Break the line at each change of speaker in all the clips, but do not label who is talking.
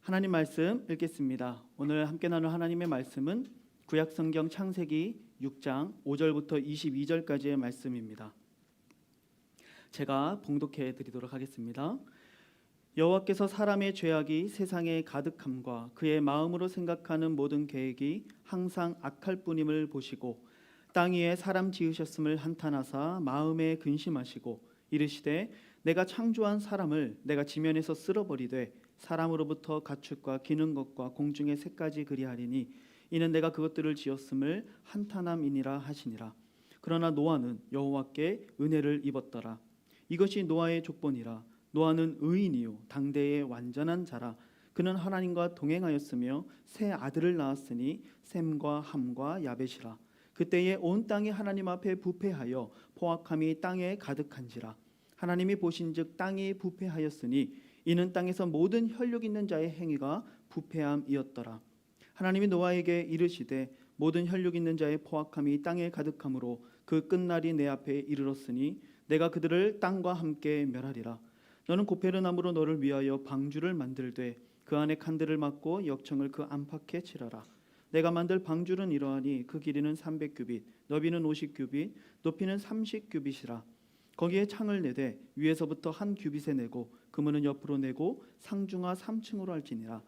하나님 말씀 읽겠습니다. 오늘 함께 나눌 하나님의 말씀은 구약성경 창세기 6장 5절부터 22절까지의 말씀입니다. 제가 봉독해 드리도록 하겠습니다. 여호와께서 사람의 죄악이 세상에 가득함과 그의 마음으로 생각하는 모든 계획이 항상 악할 뿐임을 보시고 땅 위에 사람 지으셨음을 한탄하사 마음에 근심하시고 이르시되 내가 창조한 사람을 내가 지면에서 쓸어버리되 사람으로부터 가축과 기는 것과 공중의 새까지 그리하리니 이는 내가 그것들을 지었음을 한탄함이니라 하시니라. 그러나 노아는 여호와께 은혜를 입었더라. 이것이 노아의 족본이라. 노아는 의인이요 당대의 완전한 자라. 그는 하나님과 동행하였으며 세 아들을 낳았으니 셈과 함과 야벳이라. 그때에 온 땅이 하나님 앞에 부패하여 포악함이 땅에 가득한지라. 하나님이 보신즉 땅이 부패하였으니 이는 땅에서 모든 혈육 있는 자의 행위가 부패함이었더라. 하나님이 노아에게 이르시되 모든 혈육 있는 자의 포악함이 땅에 가득함으로 그 끝날이 내 앞에 이르렀으니 내가 그들을 땅과 함께 멸하리라. 너는 고페르나무로 너를 위하여 방주를 만들되 그 안에 칸들을 막고 역청을 그 안팎에 칠하라. 내가 만들 방주는 이러하니 그 길이는 300규빗, 너비는 50규빗, 높이는 30규빗이라. 거기에 창을 내되 위에서부터 한 규빗에 내고 그문은 옆으로 내고 상중하 3층으로 할지니라.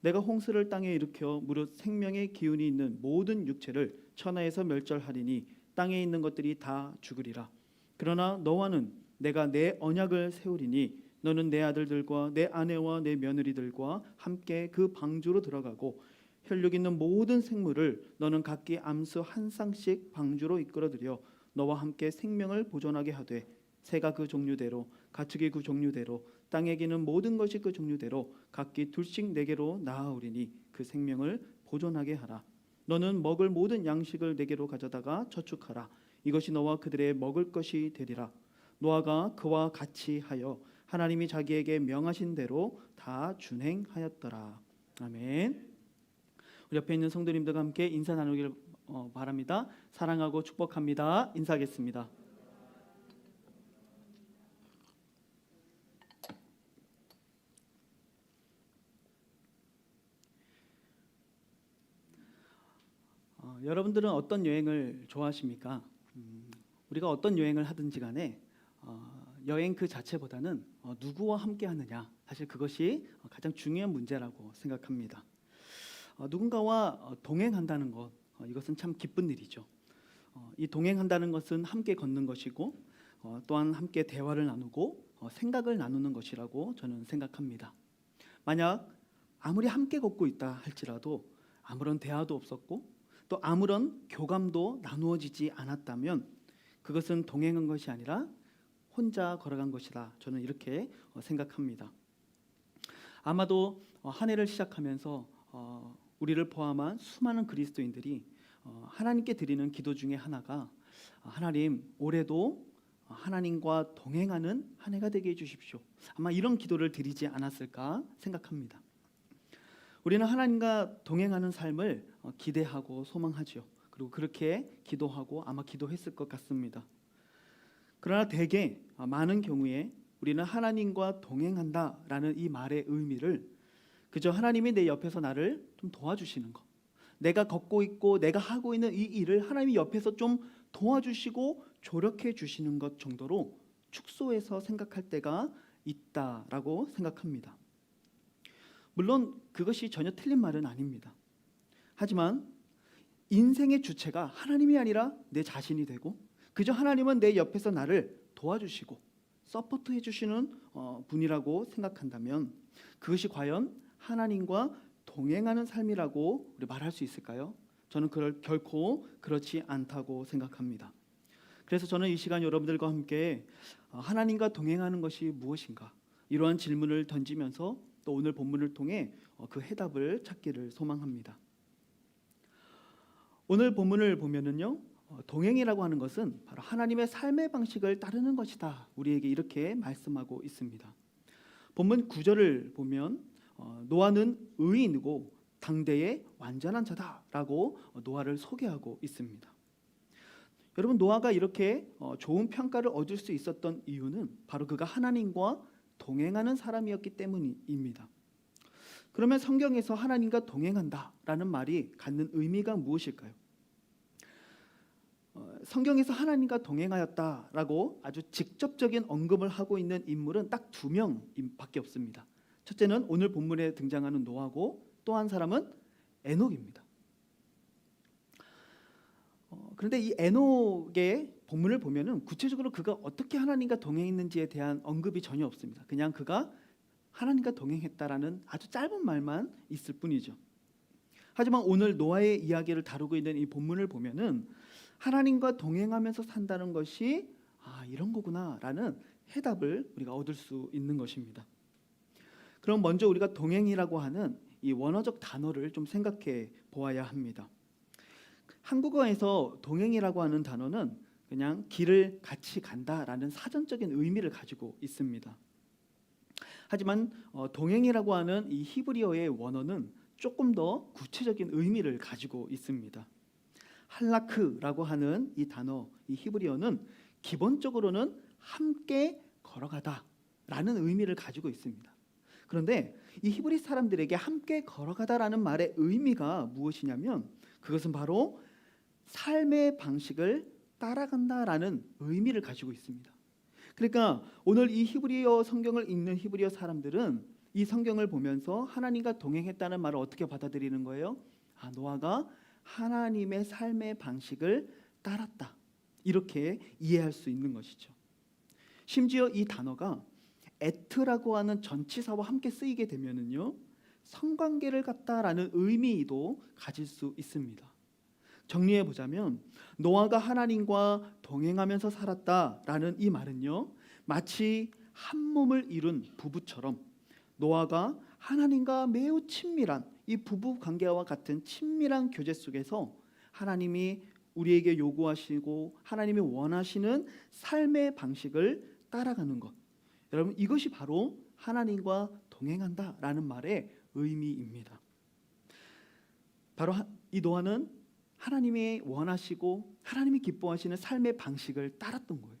내가 홍수를 땅에 일으켜 무릇 생명의 기운이 있는 모든 육체를 천하에서 멸절하리니 땅에 있는 것들이 다 죽으리라. 그러나 너와는 내가 내 언약을 세우리니 너는 내 아들들과 내 아내와 내 며느리들과 함께 그 방주로 들어가고 혈육 있는 모든 생물을 너는 각기 암수 한 쌍씩 방주로 이끌어들여 너와 함께 생명을 보존하게 하되 새가 그 종류대로 가축이 그 종류대로 땅에 기는 모든 것이 그 종류대로 각기 둘씩 내게로 나아오리니 그 생명을 보존하게 하라. 너는 먹을 모든 양식을 내게로 가져다가 저축하라. 이것이 너와 그들의 먹을 것이 되리라. 노아가 그와 같이 하여 하나님이 자기에게 명하신 대로 다 준행하였더라. 아멘. 우리 옆에 있는 성도님들과 함께 인사 나누기를 바랍니다. 사랑하고 축복합니다. 인사하겠습니다. 여러분들은 어떤 여행을 좋아하십니까? 우리가 어떤 여행을 하든지 간에 여행 그 자체보다는 누구와 함께 하느냐, 사실 그것이 가장 중요한 문제라고 생각합니다. 누군가와 동행한다는 것, 이것은 참 기쁜 일이죠. 이 동행한다는 것은 함께 걷는 것이고 또한 함께 대화를 나누고 생각을 나누는 것이라고 저는 생각합니다. 만약 아무리 함께 걷고 있다 할지라도 아무런 대화도 없었고 또 아무런 교감도 나누어지지 않았다면 그것은 동행한 것이 아니라 혼자 걸어간 것이다. 저는 이렇게 생각합니다. 아마도 한 해를 시작하면서 우리를 포함한 수많은 그리스도인들이 하나님께 드리는 기도 중에 하나가 하나님, 올해도 하나님과 동행하는 한 해가 되게 해주십시오. 아마 이런 기도를 드리지 않았을까 생각합니다. 우리는 하나님과 동행하는 삶을 기대하고 소망하죠. 그리고 그렇게 기도하고 아마 기도했을 것 같습니다. 그러나 대개 많은 경우에 우리는 하나님과 동행한다라는 이 말의 의미를 그저 하나님이 내 옆에서 나를 좀 도와주시는 것, 내가 걷고 있고 내가 하고 있는 이 일을 하나님이 옆에서 좀 도와주시고 조력해 주시는 것 정도로 축소해서 생각할 때가 있다라고 생각합니다. 물론 그것이 전혀 틀린 말은 아닙니다. 하지만 인생의 주체가 하나님이 아니라 내 자신이 되고 그저 하나님은 내 옆에서 나를 도와주시고 서포트해 주시는 분이라고 생각한다면 그것이 과연 하나님과 동행하는 삶이라고 우리 말할 수 있을까요? 저는 결코 그렇지 않다고 생각합니다. 그래서 저는 이 시간 여러분들과 함께 하나님과 동행하는 것이 무엇인가, 이러한 질문을 던지면서 또 오늘 본문을 통해 그 해답을 찾기를 소망합니다. 오늘 본문을 보면은요, 동행이라고 하는 것은 바로 하나님의 삶의 방식을 따르는 것이다. 우리에게 이렇게 말씀하고 있습니다. 본문 9절을 보면 노아는 의인이고 당대의 완전한 자다라고 노아를 소개하고 있습니다. 여러분, 노아가 이렇게 좋은 평가를 얻을 수 있었던 이유는 바로 그가 하나님과 동행하는 사람이었기 때문입니다. 그러면 성경에서 하나님과 동행한다라는 말이 갖는 의미가 무엇일까요? 성경에서 하나님과 동행하였다라고 아주 직접적인 언급을 하고 있는 인물은 딱 2명밖에 없습니다. 첫째는 오늘 본문에 등장하는 노아고 또 한 사람은 에녹입니다. 그런데 이 에녹의 본문을 보면은 구체적으로 그가 어떻게 하나님과 동행했는지에 대한 언급이 전혀 없습니다. 그냥 그가 하나님과 동행했다라는 아주 짧은 말만 있을 뿐이죠. 하지만 오늘 노아의 이야기를 다루고 있는 이 본문을 보면은 하나님과 동행하면서 산다는 것이 이런 거구나라는 해답을 우리가 얻을 수 있는 것입니다. 그럼 먼저 우리가 동행이라고 하는 이 원어적 단어를 좀 생각해 보아야 합니다. 한국어에서 동행이라고 하는 단어는 그냥 길을 같이 간다라는 사전적인 의미를 가지고 있습니다. 하지만 동행이라고 하는 이 히브리어의 원어는 조금 더 구체적인 의미를 가지고 있습니다. 할라크라고 하는 이 단어, 이 히브리어는 기본적으로는 함께 걸어가다라는 의미를 가지고 있습니다. 그런데 이 히브리 사람들에게 함께 걸어가다라는 말의 의미가 무엇이냐면 그것은 바로 삶의 방식을 따라간다라는 의미를 가지고 있습니다. 그러니까 오늘 이 히브리어 성경을 읽는 히브리어 사람들은 이 성경을 보면서 하나님과 동행했다는 말을 어떻게 받아들이는 거예요? 노아가 하나님의 삶의 방식을 따랐다. 이렇게 이해할 수 있는 것이죠. 심지어 이 단어가 에트라고 하는 전치사와 함께 쓰이게 되면은요, 성관계를 갖다라는 의미도 가질 수 있습니다. 정리해 보자면 노아가 하나님과 동행하면서 살았다라는 이 말은요, 마치 한 몸을 이룬 부부처럼 노아가 하나님과 매우 친밀한 이 부부 관계와 같은 친밀한 교제 속에서 하나님이 우리에게 요구하시고 하나님이 원하시는 삶의 방식을 따라가는 것, 여러분 이것이 바로 하나님과 동행한다라는 말의 의미입니다. 바로 이 노아는 하나님이 원하시고 하나님이 기뻐하시는 삶의 방식을 따랐던 거예요.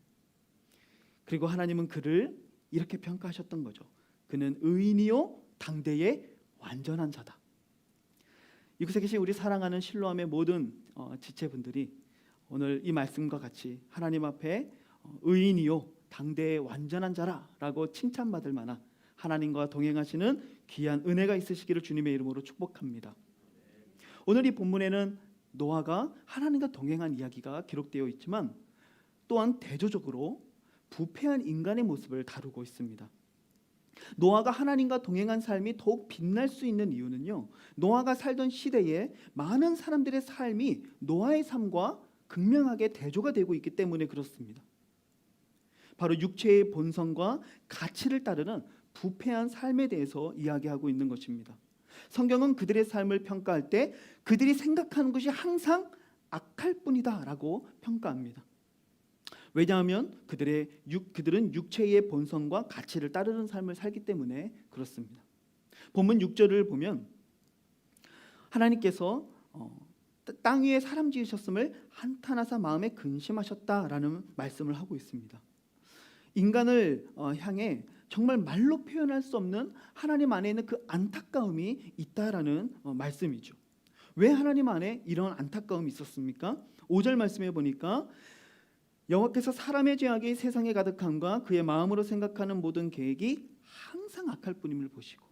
그리고 하나님은 그를 이렇게 평가하셨던 거죠. 그는 의인이요 당대의 완전한 자다. 이곳에 계신 우리 사랑하는 실로암의 모든 지체분들이 오늘 이 말씀과 같이 하나님 앞에 의인이요 당대의 완전한 자라라고 칭찬받을 만한 하나님과 동행하시는 귀한 은혜가 있으시기를 주님의 이름으로 축복합니다. 오늘 이 본문에는 노아가 하나님과 동행한 이야기가 기록되어 있지만 또한 대조적으로 부패한 인간의 모습을 다루고 있습니다. 노아가 하나님과 동행한 삶이 더욱 빛날 수 있는 이유는요, 노아가 살던 시대에 많은 사람들의 삶이 노아의 삶과 극명하게 대조가 되고 있기 때문에 그렇습니다. 바로 육체의 본성과 가치를 따르는 부패한 삶에 대해서 이야기하고 있는 것입니다. 성경은 그들의 삶을 평가할 때 그들이 생각하는 것이 항상 악할 뿐이다라고 평가합니다. 왜냐하면 그들은 육체의 본성과 가치를 따르는 삶을 살기 때문에 그렇습니다. 본문 6절을 보면 하나님께서 땅 위에 사람 지으셨음을 한탄하사 마음에 근심하셨다라는 말씀을 하고 있습니다. 인간을 향해 정말 말로 표현할 수 없는 하나님 안에 있는 그 안타까움이 있다라는 말씀이죠. 왜 하나님 안에 이런 안타까움이 있었습니까? 5절 말씀해 보니까 여호와께서 사람의 죄악이 세상에 가득함과 그의 마음으로 생각하는 모든 계획이 항상 악할 뿐임을 보시고,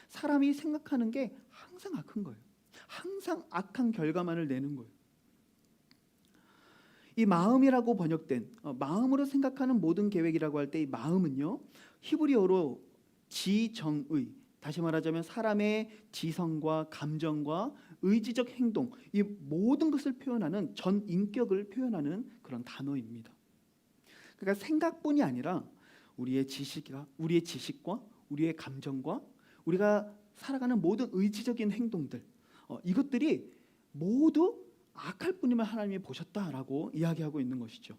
사람이 생각하는 게 항상 악한 거예요. 항상 악한 결과만을 내는 거예요. 이 마음이라고 번역된 마음으로 생각하는 모든 계획이라고 할 때 이 마음은요, 히브리어로 지정의, 다시 말하자면 사람의 지성과 감정과 의지적 행동, 이 모든 것을 표현하는 전 인격을 표현하는 그런 단어입니다. 그러니까 생각뿐이 아니라 우리의 지식과 우리의 감정과 우리가 살아가는 모든 의지적인 행동들, 이것들이 모두 악할 뿐임을 하나님이 보셨다라고 이야기하고 있는 것이죠.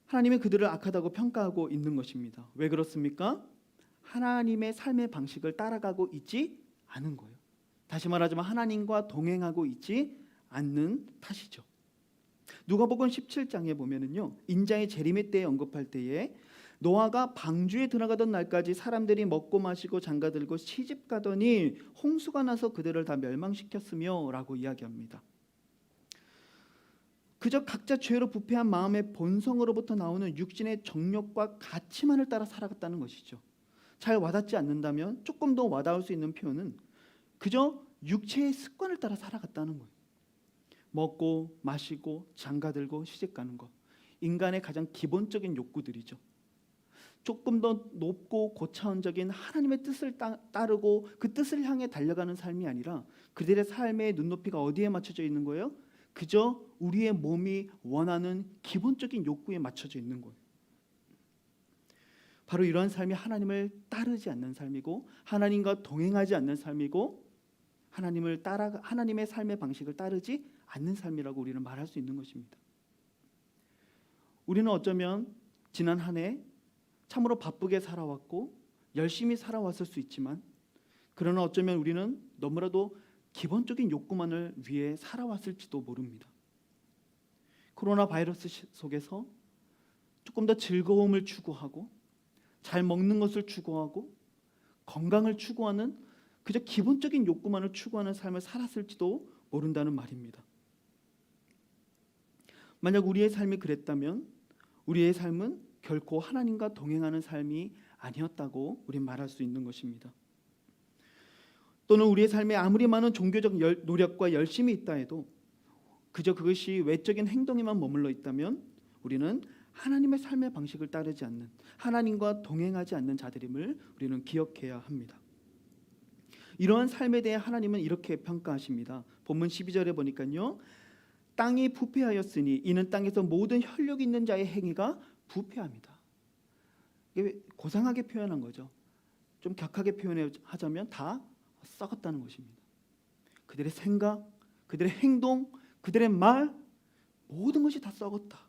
하나님이 그들을 악하다고 평가하고 있는 것입니다. 왜 그렇습니까? 하나님의 삶의 방식을 따라가고 있지 않은 거예요. 다시 말하자면 하나님과 동행하고 있지 않는 탓이죠. 누가복음 17장에 보면은요, 인자의 재림의 때에 언급할 때에 노아가 방주에 들어가던 날까지 사람들이 먹고 마시고 장가들고 시집 가더니 홍수가 나서 그들을 다 멸망시켰으며 라고 이야기합니다. 그저 각자 죄로 부패한 마음의 본성으로부터 나오는 육신의 정욕과 가치만을 따라 살아갔다는 것이죠. 잘 와닿지 않는다면 조금 더 와닿을 수 있는 표현은 그저 육체의 습관을 따라 살아갔다는 거예요. 먹고 마시고 장가들고 시집가는 것, 인간의 가장 기본적인 욕구들이죠. 조금 더 높고 고차원적인 하나님의 뜻을 따르고 그 뜻을 향해 달려가는 삶이 아니라 그들의 삶의 눈높이가 어디에 맞춰져 있는 거예요? 그저 우리의 몸이 원하는 기본적인 욕구에 맞춰져 있는 거예요. 바로 이러한 삶이 하나님을 따르지 않는 삶이고 하나님과 동행하지 않는 삶이고 하나님의 삶의 방식을 따르지 않는 삶이라고 우리는 말할 수 있는 것입니다. 우리는 어쩌면 지난 한 해 참으로 바쁘게 살아왔고 열심히 살아왔을 수 있지만 그러나 어쩌면 우리는 너무나도 기본적인 욕구만을 위해 살아왔을지도 모릅니다. 코로나 바이러스 속에서 조금 더 즐거움을 추구하고 잘 먹는 것을 추구하고 건강을 추구하는 그저 기본적인 욕구만을 추구하는 삶을 살았을지도 모른다는 말입니다. 만약 우리의 삶이 그랬다면 우리의 삶은 결코 하나님과 동행하는 삶이 아니었다고 우리는 말할 수 있는 것입니다. 또는 우리의 삶에 아무리 많은 종교적 노력과 열심이 있다 해도 그저 그것이 외적인 행동에만 머물러 있다면 우리는 하나님의 삶의 방식을 따르지 않는, 하나님과 동행하지 않는 자들임을 우리는 기억해야 합니다. 이러한 삶에 대해 하나님은 이렇게 평가하십니다. 본문 12절에 보니까요, 땅이 부패하였으니 이는 땅에서 모든 혈육 있는 자의 행위가 부패합니다. 이게 고상하게 표현한 거죠. 좀 격하게 표현하자면 다 썩었다는 것입니다. 그들의 생각, 그들의 행동, 그들의 말, 모든 것이 다 썩었다.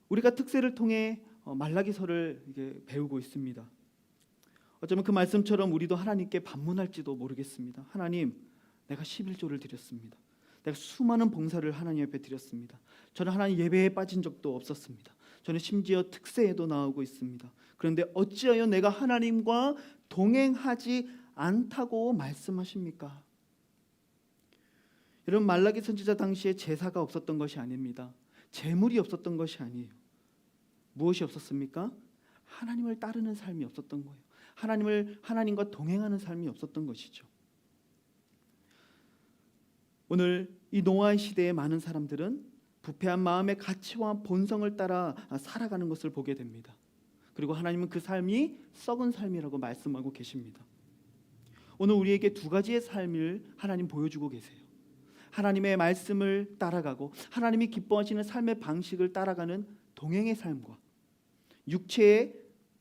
우리가 특세를 통해 말라기서를 이게 배우고 있습니다. 어쩌면 그 말씀처럼 우리도 하나님께 반문할지도 모르겠습니다. 하나님, 내가 11조를 드렸습니다. 내가 수많은 봉사를 하나님 앞에 드렸습니다. 저는 하나님 예배에 빠진 적도 없었습니다. 저는 심지어 특세에도 나오고 있습니다. 그런데 어찌하여 내가 하나님과 동행하지 않다고 말씀하십니까? 여러분, 말라기 선지자 당시에 제사가 없었던 것이 아닙니다. 제물이 없었던 것이 아니에요. 무엇이 없었습니까? 하나님을 따르는 삶이 없었던 거예요. 하나님과 동행하는 삶이 없었던 것이죠. 오늘 이 노아의 시대의 많은 사람들은 부패한 마음의 가치와 본성을 따라 살아가는 것을 보게 됩니다. 그리고 하나님은 그 삶이 썩은 삶이라고 말씀하고 계십니다. 오늘 우리에게 두 가지의 삶을 하나님 보여주고 계세요. 하나님의 말씀을 따라가고 하나님이 기뻐하시는 삶의 방식을 따라가는 동행의 삶과 육체의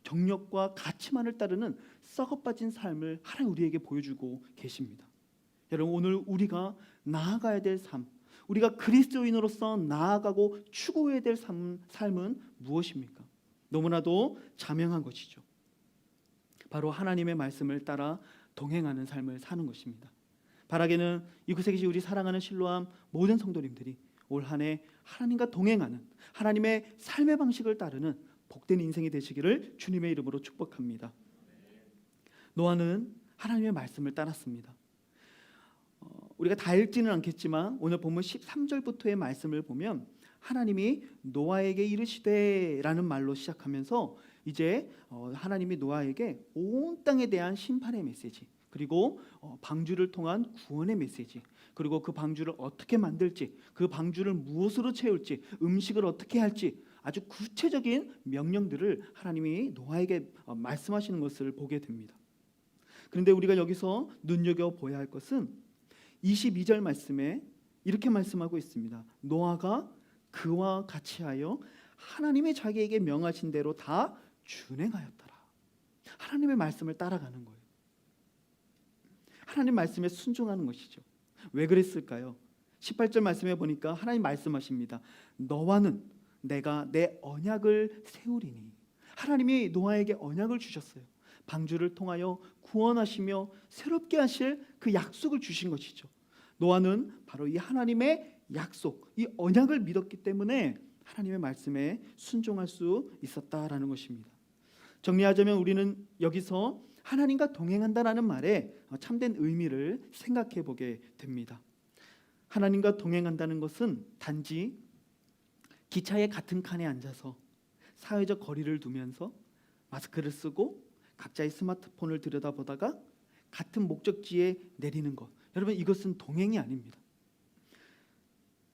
정욕과 가치만을 따르는 썩어빠진 삶을 하나님 우리에게 보여주고 계십니다. 여러분, 오늘 우리가 나아가야 될 삶, 우리가 그리스도인으로서 나아가고 추구해야 될 삶은 무엇입니까? 너무나도 자명한 것이죠. 바로 하나님의 말씀을 따라 동행하는 삶을 사는 것입니다. 바라기는 이곳에 계신 우리 사랑하는 실로암 모든 성도님들이 올 한 해 하나님과 동행하는 하나님의 삶의 방식을 따르는 복된 인생이 되시기를 주님의 이름으로 축복합니다. 노아는 하나님의 말씀을 따랐습니다. 우리가 다 읽지는 않겠지만 오늘 본문 13절부터의 말씀을 보면 하나님이 노아에게 이르시되라는 말로 시작하면서 이제 하나님이 노아에게 온 땅에 대한 심판의 메시지, 그리고 방주를 통한 구원의 메시지, 그리고 그 방주를 어떻게 만들지, 그 방주를 무엇으로 채울지, 음식을 어떻게 할지 아주 구체적인 명령들을 하나님이 노아에게 말씀하시는 것을 보게 됩니다. 그런데 우리가 여기서 눈여겨보아야 할 것은 22절 말씀에 이렇게 말씀하고 있습니다. 노아가 그와 같이 하여 하나님의 자기에게 명하신 대로 다 준행하였더라. 하나님의 말씀을 따라가는 거예요. 하나님 말씀에 순종하는 것이죠. 왜 그랬을까요? 18절 말씀에 보니까 하나님 말씀하십니다. 너와는 내가 내 언약을 세우리니. 하나님이 노아에게 언약을 주셨어요. 방주를 통하여 구원하시며 새롭게 하실 그 약속을 주신 것이죠. 노아는 바로 이 하나님의 약속, 이 언약을 믿었기 때문에 하나님의 말씀에 순종할 수 있었다라는 것입니다. 정리하자면 우리는 여기서 하나님과 동행한다라는 말에 참된 의미를 생각해 보게 됩니다. 하나님과 동행한다는 것은 단지 기차의 같은 칸에 앉아서 사회적 거리를 두면서 마스크를 쓰고 각자의 스마트폰을 들여다보다가 같은 목적지에 내리는 것, 여러분 이것은 동행이 아닙니다.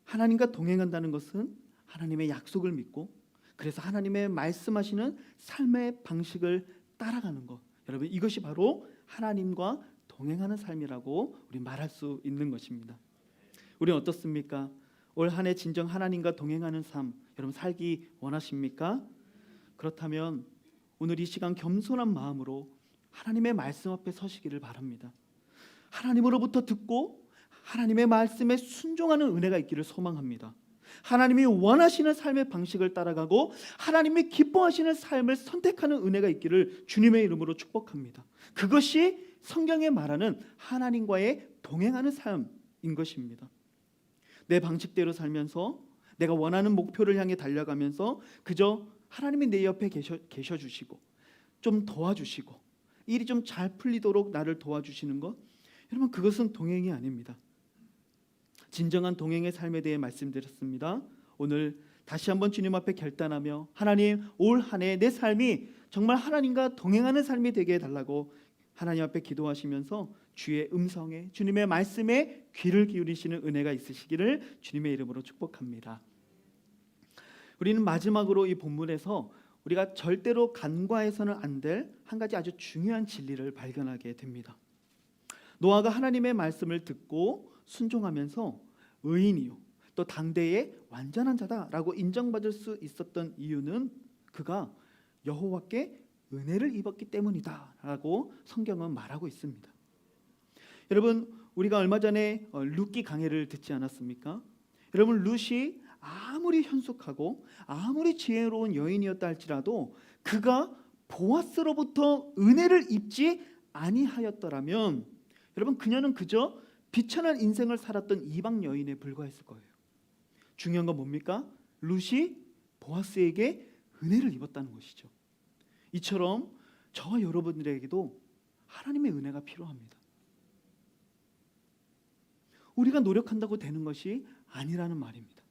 하나님과 동행한다는 것은 하나님의 약속을 믿고 그래서 하나님의 말씀하시는 삶의 방식을 따라가는 것, 여러분 이것이 바로 하나님과 동행하는 삶이라고 우리 말할 수 있는 것입니다. 우리는 어떻습니까? 올 한 해 진정 하나님과 동행하는 삶 여러분 살기 원하십니까? 그렇다면 오늘 이 시간 겸손한 마음으로 하나님의 말씀 앞에 서시기를 바랍니다. 하나님으로부터 듣고 하나님의 말씀에 순종하는 은혜가 있기를 소망합니다. 하나님이 원하시는 삶의 방식을 따라가고 하나님이 기뻐하시는 삶을 선택하는 은혜가 있기를 주님의 이름으로 축복합니다. 그것이 성경에 말하는 하나님과의 동행하는 삶인 것입니다. 내 방식대로 살면서 내가 원하는 목표를 향해 달려가면서 그저 하나님이 내 옆에 계셔주시고 좀 도와주시고 일이 좀 잘 풀리도록 나를 도와주시는 것, 여러분 그것은 동행이 아닙니다. 진정한 동행의 삶에 대해 말씀드렸습니다. 오늘 다시 한번 주님 앞에 결단하며 하나님 올 한 해 내 삶이 정말 하나님과 동행하는 삶이 되게 해달라고 하나님 앞에 기도하시면서 주의 음성에 주님의 말씀에 귀를 기울이시는 은혜가 있으시기를 주님의 이름으로 축복합니다. 우리는 마지막으로 이 본문에서 우리가 절대로 간과해서는 안 될 한 가지 아주 중요한 진리를 발견하게 됩니다. 노아가 하나님의 말씀을 듣고 순종하면서 의인이요 또 당대의 완전한 자다라고 인정받을 수 있었던 이유는 그가 여호와께 은혜를 입었기 때문이다라고 성경은 말하고 있습니다. 여러분 우리가 얼마 전에 룻기 강해를 듣지 않았습니까? 여러분 룻이 아무리 현숙하고 아무리 지혜로운 여인이었다 할지라도 그가 보아스로부터 은혜를 입지 아니하였더라면 여러분 그녀는 그저 비천한 인생을 살았던 이방 여인에 불과했을 거예요. 중요한 건 뭡니까? 룻이 보아스에게 은혜를 입었다는 것이죠. 이처럼 저와 여러분들에게도 하나님의 은혜가 필요합니다. 우리가 노력한다고 되는 것이 아니라는 말입니다.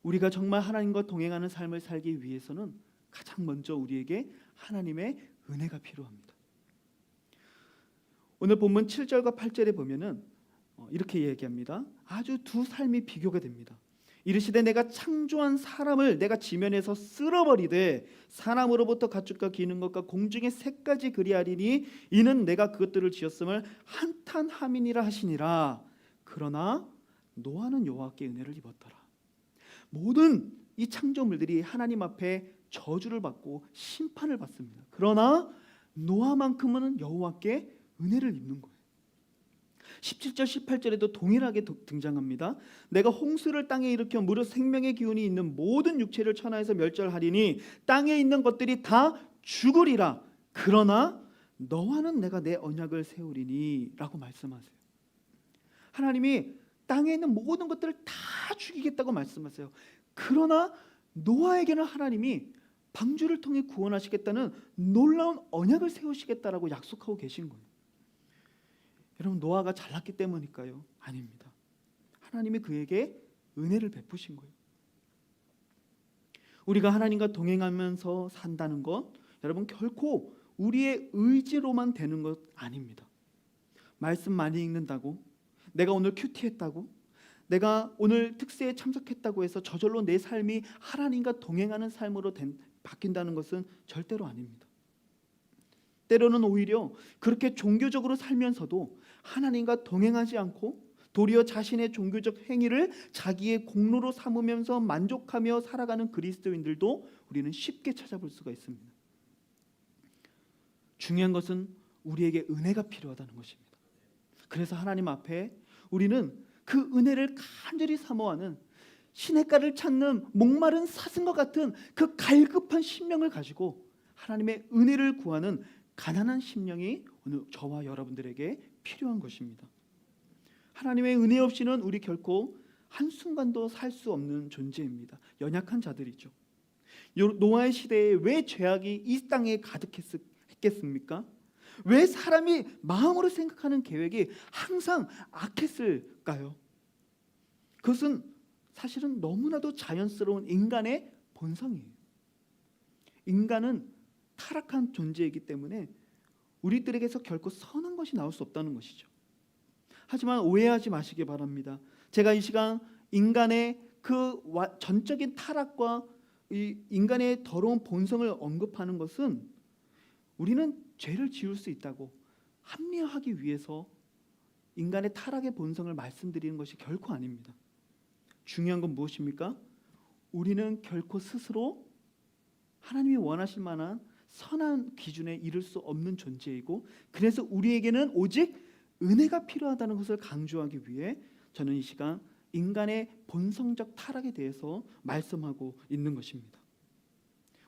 우리가 정말 하나님과 동행하는 삶을 살기 위해서는 가장 먼저 우리에게 하나님의 은혜가 필요합니다. 오늘 본문 7절과 8절에 보면은 이렇게 얘기합니다. 아주 두 삶이 비교가 됩니다. 이르시되 내가 창조한 사람을 내가 지면에서 쓸어버리되 사람으로부터 가축과 기는 것과 공중의 새까지 그리하리니 이는 내가 그것들을 지었음을 한탄함이니라 하시니라. 그러나 노아는 여호와께 은혜를 입었더라. 모든 이 창조물들이 하나님 앞에 저주를 받고 심판을 받습니다. 그러나 노아만큼은 여호와께 은혜를 입는 거예요. 17절 18절에도 동일하게 등장합니다. 내가 홍수를 땅에 일으켜 무릇 생명의 기운이 있는 모든 육체를 천하에서 멸절하리니 땅에 있는 것들이 다 죽으리라. 그러나 너와는 내가 내 언약을 세우리니 라고 말씀하세요. 하나님이 땅에 있는 모든 것들을 다 죽이겠다고 말씀하세요. 그러나 노아에게는 하나님이 방주를 통해 구원하시겠다는 놀라운 언약을 세우시겠다라고 약속하고 계신 거예요. 여러분 노아가 잘났기 때문일까요? 아닙니다. 하나님이 그에게 은혜를 베푸신 거예요. 우리가 하나님과 동행하면서 산다는 것 여러분 결코 우리의 의지로만 되는 것 아닙니다. 말씀 많이 읽는다고 내가 오늘 큐티했다고 내가 오늘 특세에 참석했다고 해서 저절로 내 삶이 하나님과 동행하는 삶으로 바뀐다는 것은 절대로 아닙니다. 때로는 오히려 그렇게 종교적으로 살면서도 하나님과 동행하지 않고 도리어 자신의 종교적 행위를 자기의 공로로 삼으면서 만족하며 살아가는 그리스도인들도 우리는 쉽게 찾아볼 수가 있습니다. 중요한 것은 우리에게 은혜가 필요하다는 것입니다. 그래서 하나님 앞에 우리는 그 은혜를 간절히 사모하는 시냇가를 찾는 목마른 사슴과 같은 그 갈급한 심령을 가지고 하나님의 은혜를 구하는 가난한 심령이 오늘 저와 여러분들에게 필요한 것입니다. 하나님의 은혜 없이는 우리 결코 한순간도 살 수 없는 존재입니다. 연약한 자들이죠. 노아의 시대에 왜 죄악이 이 땅에 가득했겠습니까? 왜 사람이 마음으로 생각하는 계획이 항상 악했을까요? 그것은 사실은 너무나도 자연스러운 인간의 본성이에요. 인간은 타락한 존재이기 때문에 우리들에게서 결코 선한 것이 나올 수 없다는 것이죠. 하지만 오해하지 마시기 바랍니다. 제가 이 시간 인간의 그 전적인 타락과 이 인간의 더러운 본성을 언급하는 것은 우리는 죄를 지을 수 있다고 합리화하기 위해서 인간의 타락의 본성을 말씀드리는 것이 결코 아닙니다. 중요한 건 무엇입니까? 우리는 결코 스스로 하나님이 원하실 만한 선한 기준에 이를 수 없는 존재이고, 그래서 우리에게는 오직 은혜가 필요하다는 것을 강조하기 위해 저는 이 시간 인간의 본성적 타락에 대해서 말씀하고 있는 것입니다.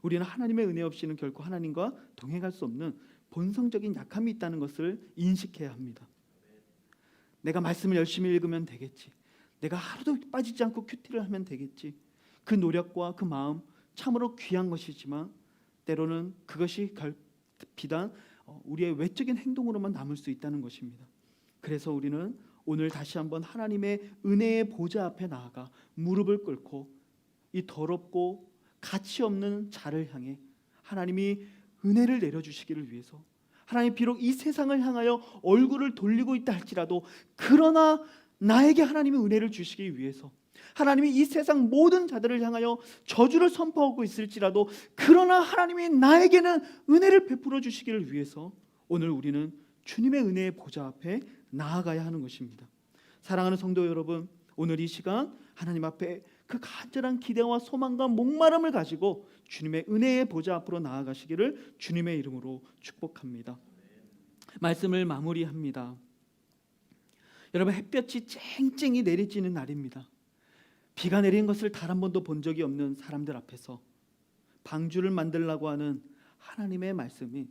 우리는 하나님의 은혜 없이는 결코 하나님과 동행할 수 없는 본성적인 약함이 있다는 것을 인식해야 합니다. 내가 말씀을 열심히 읽으면 되겠지, 내가 하루도 빠지지 않고 큐티를 하면 되겠지, 그 노력과 그 마음 참으로 귀한 것이지만 때로는 그것이 비단 우리의 외적인 행동으로만 남을 수 있다는 것입니다. 그래서 우리는 오늘 다시 한번 하나님의 은혜의 보좌 앞에 나아가 무릎을 꿇고 이 더럽고 가치 없는 자를 향해 하나님이 은혜를 내려주시기를 위해서, 하나님 비록 이 세상을 향하여 얼굴을 돌리고 있다 할지라도 그러나 나에게 하나님의 은혜를 주시기 위해서, 하나님이 이 세상 모든 자들을 향하여 저주를 선포하고 있을지라도 그러나 하나님이 나에게는 은혜를 베풀어 주시기를 위해서 오늘 우리는 주님의 은혜의 보좌 앞에 나아가야 하는 것입니다. 사랑하는 성도 여러분, 오늘 이 시간 하나님 앞에 그 간절한 기대와 소망과 목마름을 가지고 주님의 은혜의 보좌 앞으로 나아가시기를 주님의 이름으로 축복합니다. 말씀을 마무리합니다. 여러분, 햇볕이 쨍쨍이 내리쬐는 날입니다. 비가 내린 것을 단 한 번도 본 적이 없는 사람들 앞에서 방주를 만들라고 하는 하나님의 말씀이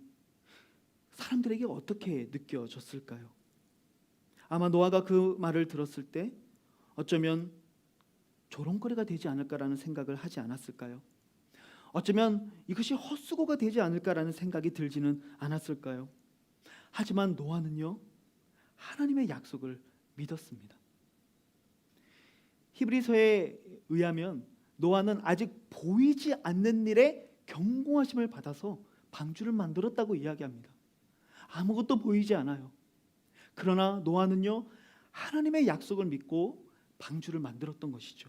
사람들에게 어떻게 느껴졌을까요? 아마 노아가 그 말을 들었을 때 어쩌면 조롱거리가 되지 않을까라는 생각을 하지 않았을까요? 어쩌면 이것이 헛수고가 되지 않을까라는 생각이 들지는 않았을까요? 하지만 노아는요, 하나님의 약속을 믿었습니다. 히브리서에 의하면 노아는 아직 보이지 않는 일에 경공하심을 받아서 방주를 만들었다고 이야기합니다. 아무것도 보이지 않아요. 그러나 노아는요, 하나님의 약속을 믿고 방주를 만들었던 것이죠.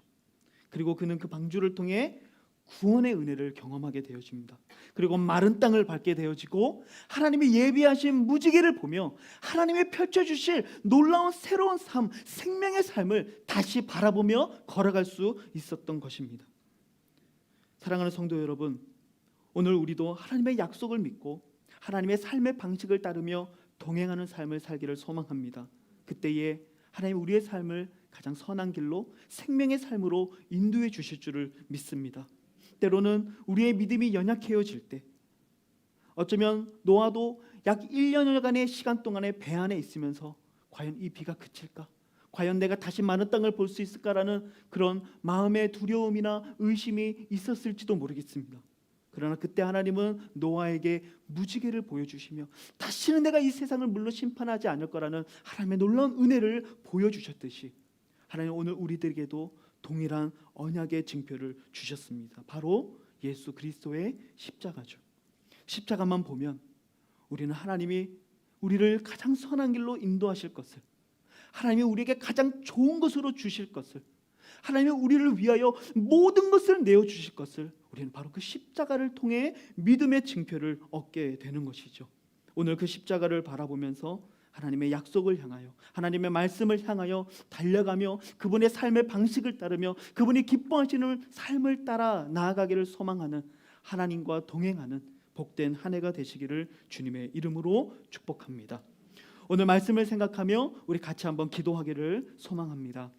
그리고 그는 그 방주를 통해 구원의 은혜를 경험하게 되어집니다. 그리고 마른 땅을 밟게 되어지고 하나님이 예비하신 무지개를 보며 하나님이 펼쳐주실 놀라운 새로운 삶, 생명의 삶을 다시 바라보며 걸어갈 수 있었던 것입니다. 사랑하는 성도 여러분, 오늘 우리도 하나님의 약속을 믿고 하나님의 삶의 방식을 따르며 동행하는 삶을 살기를 소망합니다. 그때에 하나님 우리의 삶을 가장 선한 길로 생명의 삶으로 인도해 주실 줄을 믿습니다. 때로는 우리의 믿음이 연약해질 때, 어쩌면 노아도 약 1년여간의 시간 동안에 배 안에 있으면서 과연 이 비가 그칠까? 과연 내가 다시 마른 땅을 볼 수 있을까라는 그런 마음의 두려움이나 의심이 있었을지도 모르겠습니다. 그러나 그때 하나님은 노아에게 무지개를 보여주시며 다시는 내가 이 세상을 물로 심판하지 않을 거라는 하나님의 놀라운 은혜를 보여주셨듯이 하나님 오늘 우리들에게도 동일한 언약의 징표를 주셨습니다. 바로 예수 그리스도의 십자가죠. 십자가만 보면 우리는 하나님이 우리를 가장 선한 길로 인도하실 것을, 하나님이 우리에게 가장 좋은 것으로 주실 것을, 하나님이 우리를 위하여 모든 것을 내어주실 것을 우리는 바로 그 십자가를 통해 믿음의 징표를 얻게 되는 것이죠. 오늘 그 십자가를 바라보면서 하나님의 약속을 향하여, 하나님의 말씀을 향하여 달려가며 그분의 삶의 방식을 따르며 그분이 기뻐하시는 삶을 따라 나아가기를 소망하는, 하나님과 동행하는 복된 한 해가 되시기를 주님의 이름으로 축복합니다. 오늘 말씀을 생각하며 우리 같이 한번 기도하기를 소망합니다.